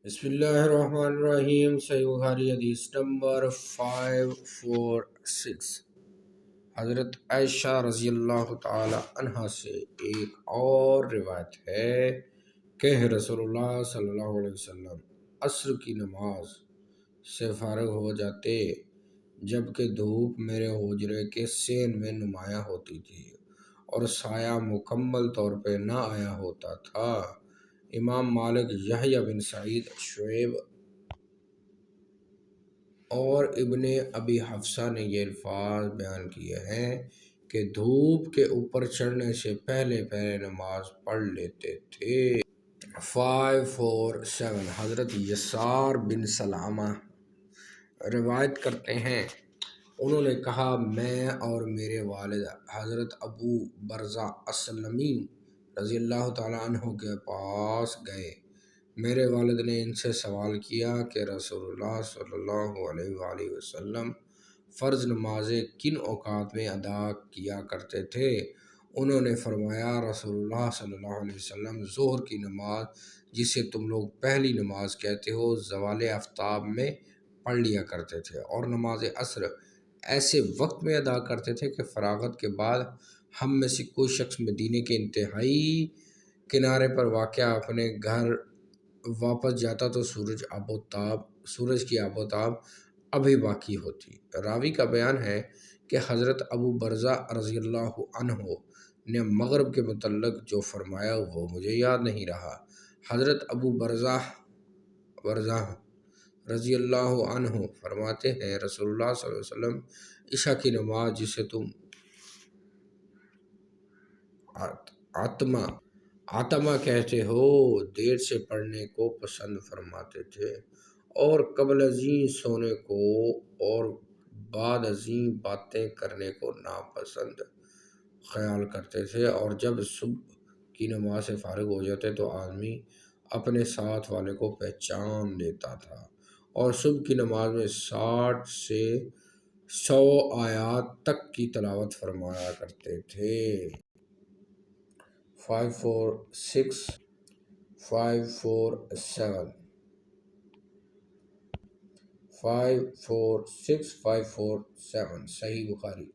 بسم اللہ الرحمن الرحیم۔ صحیح بخاری حدیث نمبر 546۔ حضرت عائشہ رضی اللہ تعالی عنہ سے ایک اور روایت ہے کہ رسول اللہ صلی اللہ علیہ وسلم عصر کی نماز سے فارغ ہو جاتے جبکہ دھوپ میرے حجرے کے سین میں نمایاں ہوتی تھی اور سایہ مکمل طور پہ نہ آیا ہوتا تھا۔ امام مالک، یحییٰ بن سعید، شعیب اور ابن ابی حفصہ نے یہ الفاظ بیان کیے ہیں کہ دھوپ کے اوپر چڑھنے سے پہلے نماز پڑھ لیتے تھے۔ 547۔ حضرت یسار بن سلامہ روایت کرتے ہیں، انہوں نے کہا میں اور میرے والد حضرت ابو برزہ اسلمی رضی اللہ تعالیٰ عنہ کے پاس گئے۔ میرے والد نے ان سے سوال کیا کہ رسول اللہ صلی اللہ علیہ وآلہ وسلم فرض نمازیں کن اوقات میں ادا کیا کرتے تھے؟ انہوں نے فرمایا رسول اللہ صلی اللہ علیہ وسلم ظہر کی نماز، جسے تم لوگ پہلی نماز کہتے ہو، زوال آفتاب میں پڑھ لیا کرتے تھے، اور نماز عصر ایسے وقت میں ادا کرتے تھے کہ فراغت کے بعد ہم میں سے کوئی شخص مدینے کے انتہائی کنارے پر واقع اپنے گھر واپس جاتا تو سورج کی آب و تاب ابھی باقی ہوتی۔ راوی کا بیان ہے کہ حضرت ابو برزہ رضی اللہ عنہ نے مغرب کے متعلق جو فرمایا وہ مجھے یاد نہیں رہا۔ حضرت ابو برزہ رضی اللہ عنہ فرماتے ہیں رسول اللہ صلی اللہ علیہ وسلم عشاء کی نماز، جسے تم عتمہ کہتے ہو، دیر سے پڑھنے کو پسند فرماتے تھے، اور قبل ازیں سونے کو اور بعد ازیں باتیں کرنے کو ناپسند خیال کرتے تھے، اور جب صبح کی نماز سے فارغ ہو جاتے تو آدمی اپنے ساتھ والے کو پہچان لیتا تھا، اور صبح کی نماز میں 60 سے 100 آیات تک کی تلاوت فرمایا کرتے تھے۔ 546 547 546 547 صحیح بخاری۔